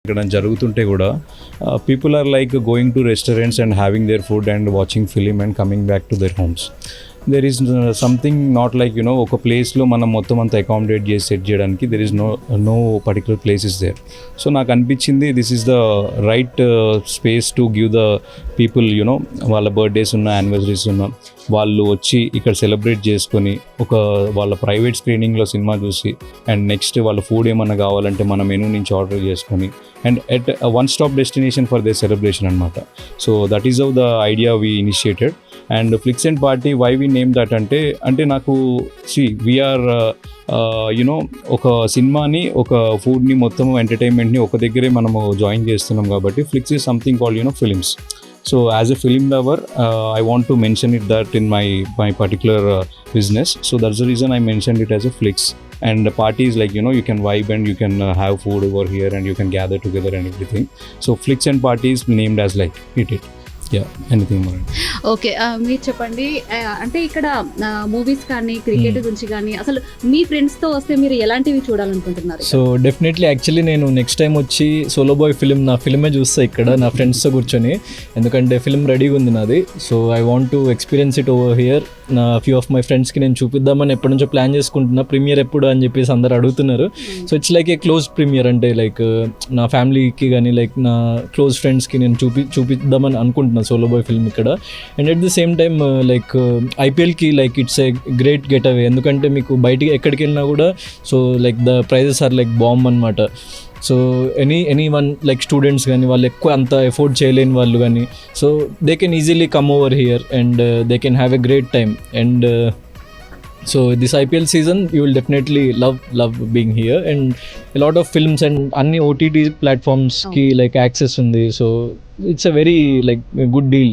ఇక్కడ జరుగుతుంటే కూడా people are like going to restaurants and having their food and watching film and coming back to their homes. There is something not like ఒక ప్లేస్లో మనం మొత్తం అంతా అకామిడేట్ చేసి సెట్ చేయడానికి there is no particular place is there. So నాకు అనిపించింది this is the right space to give the people వాళ్ళ బర్త్డేస్ ఉన్న యానివర్సరీస్ ఉన్న వాళ్ళు వచ్చి ఇక్కడ సెలబ్రేట్ చేసుకొని వాళ్ళ ప్రైవేట్ స్క్రీనింగ్లో సినిమా చూసి అండ్ నెక్స్ట్ వాళ్ళ ఫుడ్ ఏమన్నా కావాలంటే మన మెనూ నుంచి ఆర్డర్ చేసుకొని and at one stop destination for their celebration అనమాట. So that is of the idea we initiated. And Flicks and Party why we name that అంటే నాకు వీఆర్ ఒక సినిమాని ఒక ఫుడ్ని మొత్తం ఎంటర్టైన్మెంట్ని ఒక దగ్గరే మనము జాయిన్ చేస్తున్నాం కాబట్టి Flicks is something called films. So as a film lover, I want to mention it that in my particular business. So that's the reason I mentioned it as a Flix. And the party is like, you can vibe and you can have food over here and you can gather together and everything. So Flix and party is named as like it. Yeah, anything more. Okay, మీరు చెప్పండి. అంటే ఇక్కడ movies కానీ cricket గురించి కానీ అసలు మీ ఫ్రెండ్స్తో వస్తే మీరు ఎలాంటివి చూడాలనుకుంటున్నారు? సో డెఫినెట్లీ యాక్చువల్లీ నేను నెక్స్ట్ టైం వచ్చి సోలో బాయ్ ఫిలిం నా ఫిల్మే చూస్తా ఇక్కడ నా ఫ్రెండ్స్తో కూర్చొని, ఎందుకంటే ఫిల్మ్ రెడీగా ఉంది నాది. So I want to experience it over here. నా ఫ్యూ ఆఫ్ మై ఫ్రెండ్స్కి నేను చూపిద్దామని ఎప్పటి నుంచో ప్లాన్ చేసుకుంటున్నా. ప్రీమియర్ ఎప్పుడు అని చెప్పేసి అందరు అడుగుతున్నారు. So it's like a close premiere, అంటే లైక్ నా ఫ్యామిలీకి కానీ లైక్ నా క్లోజ్ ఫ్రెండ్స్కి నేను చూపిద్దామని అనుకుంటున్నాను సోలో బాయ్ ఫిల్మ్ ఇక్కడ. And at the same time like ఐపీఎల్కి like it's a great getaway, ఎందుకంటే మీకు బయటికి ఎక్కడికి వెళ్ళినా కూడా so like the prices are like bomb అనమాట. So anyone like students కానీ వాళ్ళు ఎక్కువ అంత ఎఫోర్డ్ చేయలేని వాళ్ళు కానీ so they can easily come over here and they can have a great time. And so this IPL season you will definitely love being here, and a lot of films and any OTT platforms ki like access undi, so it's a very like a good deal.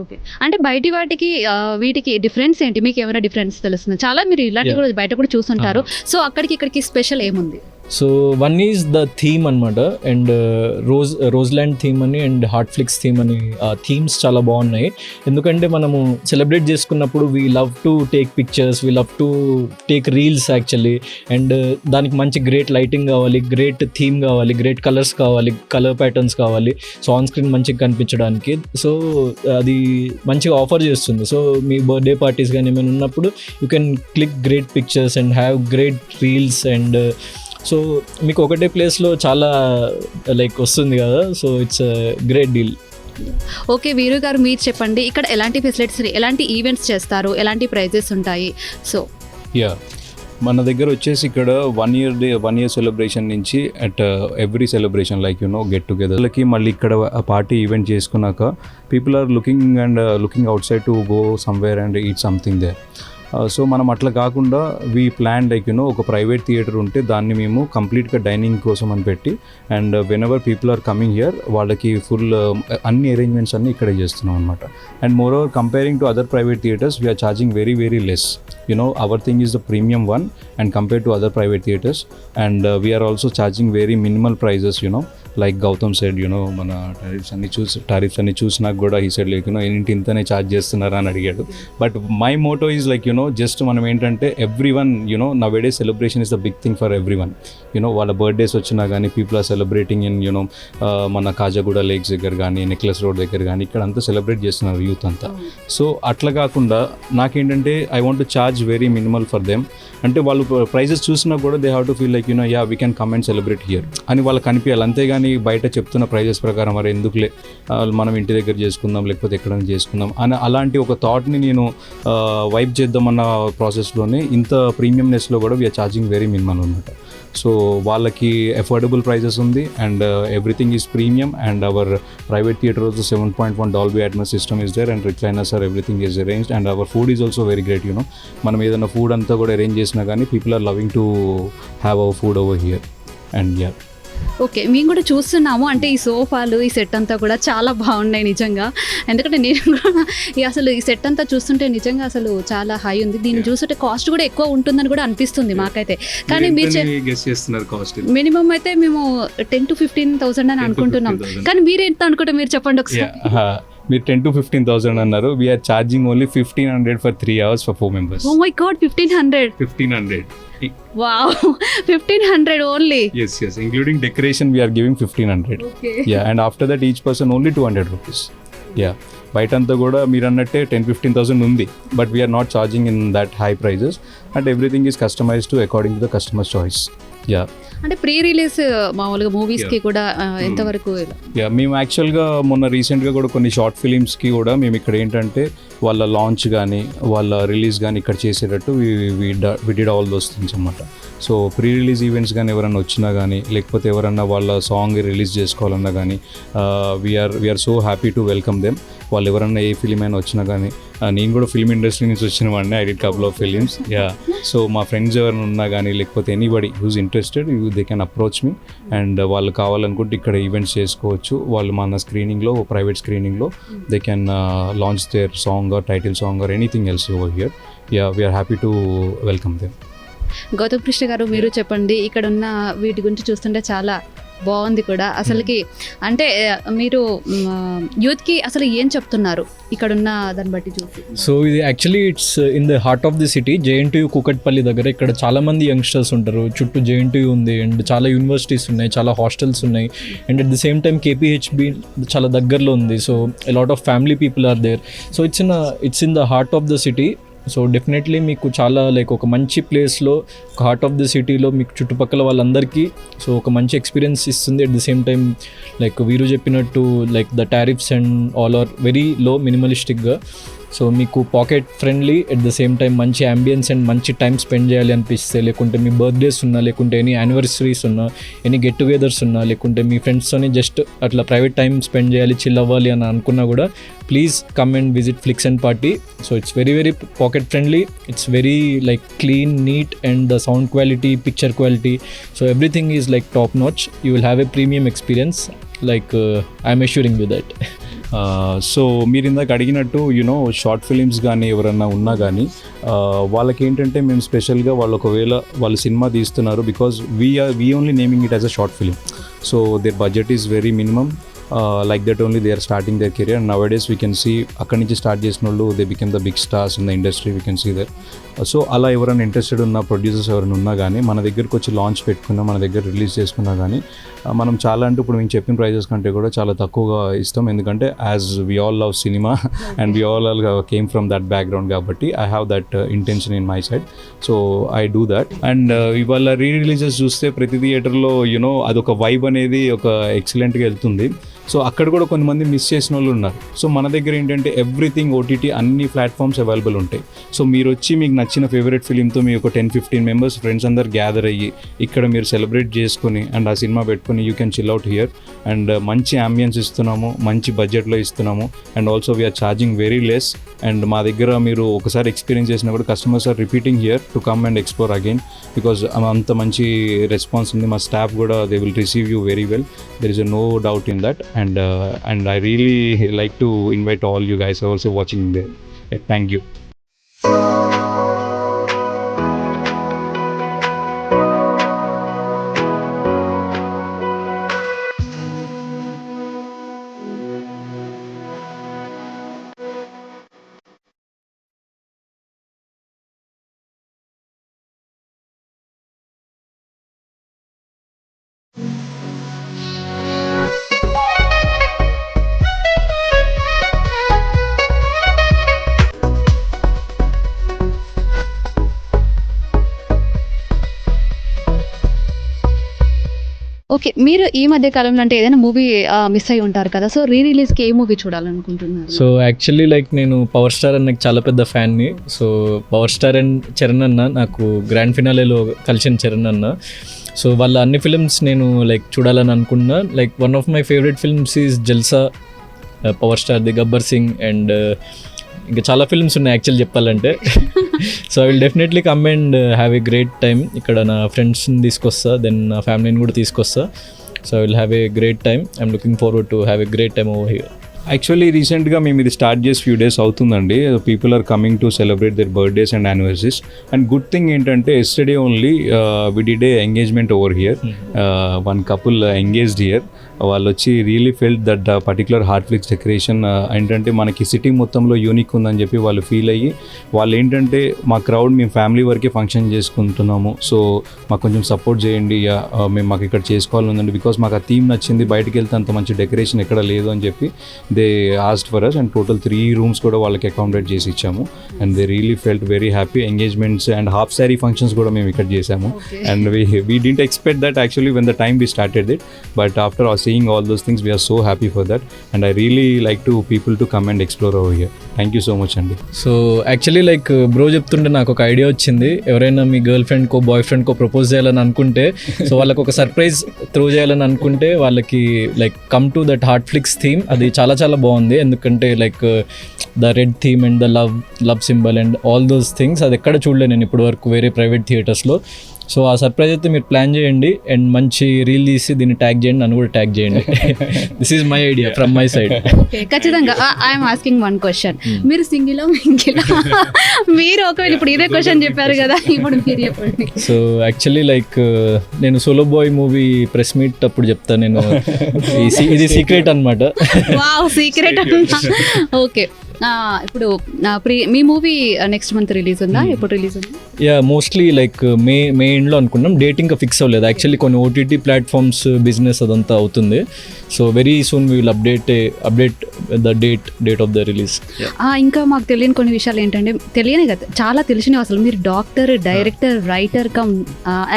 Okay, అంటే బయటి వాటికి వీటికి difference ఏంటి? మీకు ఏమైనా difference తెలుస్తుంది? చాలా మీరు ఇలాంటి కూడా బయట కూడా చూస్తుంటారు. సో అక్కడికి ఇక్కడికి స్పెషల్ ఏముంది? So one is the theme అనమాట, అండ్ రోజ్ల్యాండ్ థీమ్ అని అండ్ హార్ట్ఫ్లిక్స్ థీమ్ అని ఆ థీమ్స్ చాలా బాగున్నాయి. ఎందుకంటే మనము సెలబ్రేట్ చేసుకున్నప్పుడు we love to take pictures, we love to take reels actually. And దానికి మంచి గ్రేట్ లైటింగ్ కావాలి, గ్రేట్ థీమ్ కావాలి, గ్రేట్ కలర్స్ కావాలి, కలర్ ప్యాటర్న్స్ కావాలి, సో ఆన్ స్క్రీన్ మంచిగా కనిపించడానికి. సో అది మంచిగా ఆఫర్ చేస్తుంది. సో మీ బర్త్డే పార్టీస్ కానీ ఏమైనా ఉన్నప్పుడు you can click great pictures and have great reels. And so మీకు ఒకటే ప్లేస్లో చాలా లైక్ వస్తుంది కదా, so it's great deal. Okay, వీరు గారు మీరు చెప్పండి, ఇక్కడ ఎలాంటి ఫెసిలిటీస్, ఎలాంటి ఈవెంట్స్ చేస్తారు, ఎలాంటి ప్రైజెస్ ఉంటాయి? సో మన దగ్గర వచ్చేసి ఇక్కడ 1 year సెలబ్రేషన్ నుంచి at every celebration like get టుగెదర్లకి మళ్ళీ ఇక్కడ పార్టీ ఈవెంట్ చేసుకున్నాక people are looking outside to go somewhere and eat something there. So మనం అట్లా కాకుండా వీ ప్లాన్ లైక్ ఒక ప్రైవేట్ థియేటర్ ఉంటే దాన్ని మేము కంప్లీట్గా డైనింగ్ కోసం అని పెట్టి and whenever people are coming here వాళ్ళకి ఫుల్ అన్ని అరేంజ్మెంట్స్ అన్నీ ఇక్కడే చేస్తున్నాం అనమాట. And moreover comparing to other private theatres we are charging very very less. Our thing is the premium one and compare to other private theatres. And we're also charging very minimal prices. Like Gautam side మన tariffs అన్ని చూసినాక కూడా ఈ side like ఏంటి ఇంతనే charge చేస్తున్నారా అని అడిగాడు. But my motto is like just మనం ఏంటంటే everyone now day celebration is the big thing for everyone. వాళ్ళ బర్త్డేస్ వచ్చినా కానీ పీపుల్ ఆర్ సెలబ్రేటింగ్ ఇన్ మన కాజాగూడ లేక్స్ దగ్గర కానీ నెక్లెస్ రోడ్ దగ్గర కానీ ఇక్కడ అంతా సెలబ్రేట్ చేస్తున్నారు యూత్ అంతా. సో అట్లా కాకుండా నాకేంటంటే I want to charge very minimal for them. అంటే వాళ్ళు ప్రైజెస్ చూసినా కూడా they have to feel like we can come and celebrate here అని వాళ్ళకి కనిపించాలి. అంతేగాని కానీ బయట చెప్తున్న ప్రైజెస్ ప్రకారం మరి ఎందుకులే మనం ఇంటి దగ్గర చేసుకుందాం లేకపోతే ఎక్కడైనా చేసుకుందాం అని అలాంటి ఒక థాట్ని నేను వైప్ చేద్దామన్న ప్రాసెస్లోనే ఇంత ప్రీమియంనెస్లో కూడా వీఆర్ ఛార్జింగ్ వెరీ మినిమల్ అనమాట. సో వాళ్ళకి అఫోర్డబుల్ ప్రైజెస్ ఉంది and everything is premium and hour private theatre also 7.1 Dolby Atmos system is there and recliners are everything is arranged and our food is also very great, you know. మనం ఏదైనా food అంతా కూడా arrange చేసినా కానీ people are loving to have our food over here and yeah. Okay, మేము కూడా చూస్తున్నాము. అంటే ఈ సోఫాలు ఈ సెట్ అంతా కూడా చాలా బాగున్నాయి నిజంగా. ఎందుకంటే నేను కూడా అసలు ఈ సెట్ అంతా చూస్తుంటే నిజంగా అసలు చాలా హై ఉంది. దీన్ని చూస్తుంటే కాస్ట్ కూడా ఎక్కువ ఉంటుందని కూడా అనిపిస్తుంది మాకైతే. కానీ మినిమం అయితే మేము 10,000 to 15,000 అని అనుకుంటున్నాం. కానీ మీరు ఎంత అనుకుంటే మీరు చెప్పండి ఒకసారి. మీరు 10,000 to 15,000 అన్నారు. We're charging only 1,500 for 3 hours for 4 members. Oh my god, 1,500. Wow, 1,500 only. Yes, including decoration we are giving 1,500. Okay. Yeah, and after that each person only 200 rupees. Yeah, బయట అంతా కూడా మీరు అన్నట్టే 10,000-15,000 ఉంది, but we're not charging in that high prices and everything is customised to according to the customer's choice. Yeah, అంటే pre release మామూలుగా మూవీస్కి కూడా ఎంతవరకు? యా, మేము యాక్చువల్గా మొన్న రీసెంట్గా కూడా కొన్ని షార్ట్ ఫిలిమ్స్కి కూడా మేము ఇక్కడ ఏంటంటే వాళ్ళ లాంచ్ కానీ వాళ్ళ రిలీజ్ కానీ ఇక్కడ చేసేటట్టు we did all those things అన్నమాట. సో ప్రీ రిలీజ్ ఈవెంట్స్ కానీ ఎవరన్నా వచ్చినా కానీ లేకపోతే ఎవరన్నా వాళ్ళ సాంగ్ రిలీజ్ చేసుకోవాలన్నా కానీ we're so happy to welcome them. వాళ్ళు ఎవరన్నా ఏ ఫిలిం అయినా వచ్చినా కానీ, నేను కూడా ఫిల్మ్ ఇండస్ట్రీ నుంచి వచ్చిన వాడిని, I did couple of films. Yeah, so మా ఫ్రెండ్స్ ఎవరైనా ఉన్నా కానీ లేకపోతే anybody who's interested they can approach me and వాళ్ళు కావాలనుకుంటే ఇక్కడ ఈవెంట్స్ చేసుకోవచ్చు. వాళ్ళు మన స్క్రీనింగ్లో, ప్రైవేట్ స్క్రీనింగ్లో they can launch their song or title song or anything else over here. Yeah, we're happy to welcome them. Gautam Krishna గారు, మీరు చెప్పండి. ఇక్కడ ఉన్న వీటి గురించి చూస్తుంటే చాలా బాగుంది కూడా అసలుకి. అంటే మీరు యూత్కి అసలు ఏం చెప్తున్నారు ఇక్కడున్న దాన్ని బట్టి చూసి? సో ఇది actually it's in the heart of the city, JNTU Kukatpally దగ్గర. ఇక్కడ చాలా మంది యంగ్స్టర్స్ ఉంటారు, చుట్టూ JNTU ఉంది అండ్ చాలా యూనివర్సిటీస్ ఉన్నాయి, చాలా హాస్టల్స్ ఉన్నాయి and at the same time KPHB చాలా దగ్గరలో ఉంది. So a lot of family people are there. So it's in the heart of the city. So definitely మీకు చాలా ఒక మంచి ప్లేస్లో, ఒక హార్ట్ ఆఫ్ ది సిటీలో మీకు చుట్టుపక్కల వాళ్ళందరికీ సో ఒక మంచి ఎక్స్పీరియన్స్ ఇస్తుంది. అట్ ది సేమ్ టైం వీరు చెప్పినట్టు the tariffs and all are very low, మినిమలిస్టిక్గా. సో మీకు pocket friendly, at the same time మంచి అంబియన్స్ అండ్ మంచి టైం స్పెండ్ చేయాలి అనిపిస్తే, లేకుంటే మీ బర్త్డేస్ ఉన్నా, లేకుంటే ఎనీ యానివర్సరీస్ ఉన్నా, ఎనీ గెట్ టుగెదర్స్ ఉన్నా, లేకుంటే మీ ఫ్రెండ్స్తోని జస్ట్ అట్లా ప్రైవేట్ టైం స్పెండ్ చేయాలి, చిల్ అవ్వాలి అని అనుకున్నా కూడా please come and visit Flicks and Party. So it's very very pocket friendly, it's very clean, neat and the sound quality, picture quality, so everything is top notch. You will have a premium experience, I'm assuring you that. So మీరు ఇందాక అడిగినట్టు you know short films కానీ ఎవరన్నా ఉన్నా కానీ వాళ్ళకి ఏంటంటే మేము స్పెషల్గా వాళ్ళు ఒకవేళ వాళ్ళు సినిమా తీస్తున్నారు because we only naming it as a short film. So their budget is very minimum. Like that only they are starting their career and nowadays we can see అక్కడి నుంచి స్టార్ట్ చేసిన వాళ్ళు they became the big stars in the industry, we can see that. So అలా ఎవరైనా interested ఉన్న producers ఎవరైనా ఉన్నా కానీ మన దగ్గరకు వచ్చి లాంచ్ పెట్టుకున్నా, మన దగ్గర రిలీజ్ చేసుకున్నా కానీ మనం చాలా అంటే ఇప్పుడు మేము చెప్పిన ప్రైజెస్ కంటే కూడా చాలా తక్కువగా ఇస్తాం. ఎందుకంటే as we all love cinema and we all came from that background కాబట్టి I have that intention in my side. So I do that. And ఇవాళ రీ రిలీజెస్ చూస్తే ప్రతి థియేటర్లో యూనో అదొక వైబ్ అనేది ఒక ఎక్సలెంట్గా వెళ్తుంది. సో అక్కడ కూడా కొంతమంది మిస్ చేసిన వాళ్ళు ఉన్నారు. సో మన దగ్గర ఏంటంటే ఎవ్రీథింగ్ OTT అన్ని ప్లాట్ఫామ్స్ అవైలబుల్ ఉంటాయి. సో మీరు వచ్చి మీకు నచ్చిన ఫేవరెట్ ఫిలింతో మీ ఒక 10-15 మెంబర్స్ ఫ్రెండ్స్ అందరు గ్యాదర్ అయ్యి ఇక్కడ మీరు సెలబ్రేట్ చేసుకొని అండ్ ఆ సినిమా పెట్టుకొని you can chill out here. And మంచి అంబియన్స్ ఇస్తున్నాము, మంచి బడ్జెట్లో ఇస్తున్నాము and also we're charging very less. And మా దగ్గర మీరు ఒకసారి ఎక్స్పీరియన్స్ చేసినా కూడా customers are repeating here to come and explore again because అంత మంచి రెస్పాన్స్ ఉంది. మా స్టాఫ్ కూడా they will receive you very well, there is no doubt in that. And I really like to invite all you guys also watching there. Thank you. Okay, మీరు ఈ మధ్య కాలంలో అంటే ఏదైనా మూవీ మిస్ అయి ఉంటారు కదా, సో రిలీజ్కి ఏ మూవీ చూడాలనుకుంటున్నారు? సో యాక్చువల్లీ లైక్ నేను పవర్ స్టార్ అన్నకి చాలా పెద్ద ఫ్యాన్ని. So power star and Charan అన్న నాకు గ్రాండ్ ఫినాలేలో కలిసిన చరణ్ అన్న. సో వాళ్ళ అన్ని ఫిల్మ్స్ నేను లైక్ చూడాలని అనుకున్నా. Like one of my favourite films is Jalsa, power star the, Gabbar Singh and ఇంకా చాలా ఫిల్మ్స్ ఉన్నాయి యాక్చువల్ చెప్పాలంటే. So I will definitely come and have a great time. ఇక్కడ నా ఫ్రెండ్స్ని తీసుకొస్తా, దెన్ నా ఫ్యామిలీని కూడా తీసుకొస్తా. So I will have a great time. I'm looking forward to have a great time over here. Actually రీసెంట్గా మేము ఇది స్టార్ట్ చేసి ఫ్యూ డేస్ అవుతుందండి. People are coming to celebrate their birthdays and anniversaries. And good thing ఏంటంటే yesterday only we did a engagement over here. One couple engaged here. వాళ్ళు వచ్చి really felt that particular Heart Flicks decoration ఏంటంటే మనకి city మొత్తంలో unique ఉందని చెప్పి వాళ్ళు feel అయ్యి, వాళ్ళు ఏంటంటే మా క్రౌడ్ మేము ఫ్యామిలీ వరకే ఫంక్షన్ చేసుకుంటున్నాము, సో మాకు కొంచెం సపోర్ట్ చేయండి, మేము మాకు ఇక్కడ చేసుకోవాలని ఉందండి, బికాస్ మాకు ఆ థీమ్ నచ్చింది, బయటకు వెళ్తే అంత మంచి డెకరేషన్ ఎక్కడ లేదు అని చెప్పి they asked for us. And total 3 rooms కూడా వాళ్ళకి అకామిడేట్ చేసి ఇచ్చాము. And they really felt very happy. Engagements and half sari functions కూడా మేము ఇక్కడ చేసాము. And we didn't expect that actually when the time we started it, but after seeing all those things we are so happy for that, and I really like to people to come and explore over here. Thank you so much అండి. So actually like bro చెప్తుంటే నాకు ఒక idea వచ్చింది. ఎవరైనా మీ girl ఫ్రెండ్కో bye ఫ్రెండ్కో propose చేయాలని అనుకుంటే, so వాళ్ళకి ఒక సర్ప్రైజ్ త్రో చేయాలని అనుకుంటే వాళ్ళకి like come to that Heart Flicks theme. అది చాలా చాలా బాగుంది. ఎందుకంటే like the red theme and the love symbol and all those things అది ఎక్కడ చూడలేదు నేను ఇప్పటి వరకు వేరే ప్రైవేట్ థియేటర్స్లో. సో ఆ సర్ప్రైజ్ అయితే మీరు ప్లాన్ చేయండి అండ్ మంచి రీల్ తీసి దీన్ని ట్యాగ్ చేయండి, నన్ను కూడా ట్యాగ్ చేయండి. This is my idea from my side. ఖచ్చితంగా. ఐఎమ్ ఆస్కింగ్ వన్ క్వశ్చన్, మీరు సింగిలా మింగిలా? మీరు ఒకవేళ ఇప్పుడు ఇదే క్వశ్చన్ చెప్పారు కదా, ఇప్పుడు మీరు చెప్పండి. సో యాక్చువల్లీ లైక్ నేను solo boy movie press meet అప్పుడు చెప్తాను నేను. ఇది సీక్రెట్ అనమాట. Wow, secret. ఓకే, ఇప్పుడు మీ మూవీ నెక్స్ట్ మంత్ రిలీజ్ ఉందా? ఎప్పుడు రిలీజ్ ఉంది? యా, మోస్ట్లీ లైక్ మే ఎండ్లో అనుకున్నాం. డేట్ ఇంకా ఫిక్స్ అవ్వలేదు యాక్చువల్లీ. కొన్ని ఓటీటీ ప్లాట్ఫామ్స్ బిజినెస్ అదంతా అవుతుంది. So very soon we will update the date of the release. ఇంకా మాకు తెలియని కొన్ని విషయాలు ఏంటంటే, తెలియని కదా, చాలా తెలిసినవి అసలు. మీరు doctor, director, writer cum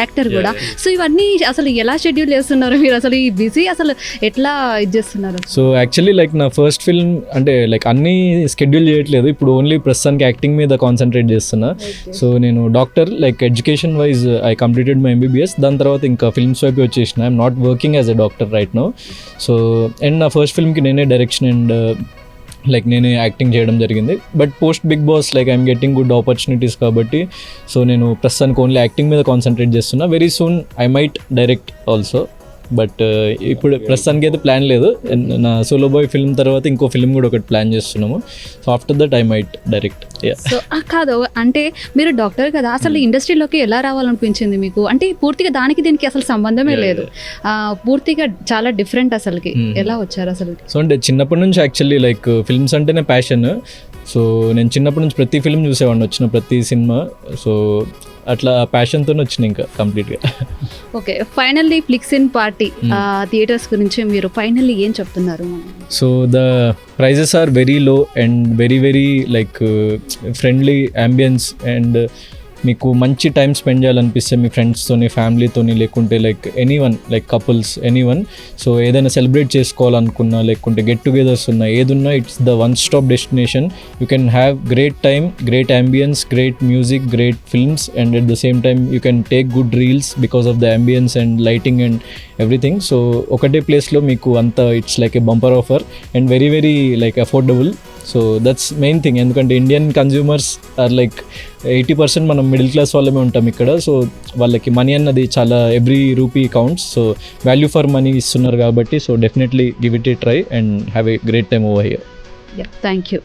actor కూడా. సో ఇవన్నీ అసలు ఎలా షెడ్యూల్ చేస్తున్నారు మీరు? అసలు ఈ బిజీ అసలు ఎట్లా ఇది చేస్తున్నారు? సో యాక్చువల్లీ లైక్ నా ఫస్ట్ ఫిల్మ్ అంటే లైక్ అన్నీ షెడ్యూల్ చేయట్లేదు. ఇప్పుడు ఓన్లీ ప్రస్తుతానికి యాక్టింగ్ మీద కాన్సన్ట్రేట్ చేస్తున్నా. సో నేను doctor like education wise I completed my MBBS. దాని తర్వాత ఇంకా ఫిల్మ్స్ వైపు వచ్చేసిన. I'm not working as a doctor right now. So and నా ఫస్ట్ ఫిల్మ్కి నేనే డైరెక్షన్ అండ్ లైక్ నేనే యాక్టింగ్ చేయడం జరిగింది. But post Bigg Boss like I'm getting good opportunities కాబట్టి సో నేను ప్రస్తుతానికి ఓన్లీ యాక్టింగ్ మీద కాన్సన్ట్రేట్ చేస్తున్నా. Very soon I might direct also, but ఇప్పుడు ప్రస్తుతానికి అయితే ప్లాన్ లేదు. నా సోలో బాయ్ ఫిల్మ్ తర్వాత ఇంకో ఫిల్మ్ కూడా ఒకటి ప్లాన్ చేస్తున్నాము. So after that I might direct. So కాదు అంటే మీరు డాక్టర్ కదా, అసలు ఇండస్ట్రీలోకి ఎలా రావాలనిపించింది మీకు? అంటే పూర్తిగా దానికి దీనికి అసలు సంబంధమే లేదు, పూర్తిగా చాలా డిఫరెంట్. అసలుకి ఎలా వచ్చారు అసలు? సో అంటే చిన్నప్పటి నుంచి యాక్చువల్లీ లైక్ ఫిల్మ్స్ అంటేనే ప్యాషన్. సో నేను చిన్నప్పటి నుంచి ప్రతి ఫిల్మ్ చూసేవాడిని, వచ్చిన ప్రతి సినిమా. సో అట్లా ప్యాషన్తో వచ్చినాయి ఇంకా కంప్లీట్గా. Okay, finally Flicks in Party theatres గురించి మీరు ఫైనల్లీ ఏం చెప్తున్నారు? So the prices are very low and very very like friendly ambience and మీకు మంచి టైం స్పెండ్ చేయాలనిపిస్తే మీ ఫ్రెండ్స్తోని, ఫ్యామిలీతోని, లేకుంటే like anyone like couples anyone. So ఏదైనా సెలబ్రేట్ చేసుకోవాలనుకున్నా లేకుంటే గెట్ టుగెదర్స్ ఉన్నా ఏదున్నా, it's the one stop destination. You can have great time, great ambience, great music, great films and at the same time you can take good reels because of the ambience and lighting and everything. So ఒకటే ప్లేస్లో మీకు అంతా it's like A bumper offer and very very like affordable. So that's main thing. ఎందుకంటే Indian consumers are like 80% మనం middle class వాళ్ళమే ఉంటాం ఇక్కడ. So వాళ్ళకి మనీ అన్నది చాలా every rupee counts. So value for money ఇస్తున్నారు కాబట్టి so definitely give it A try and have a great time over here. Thank you.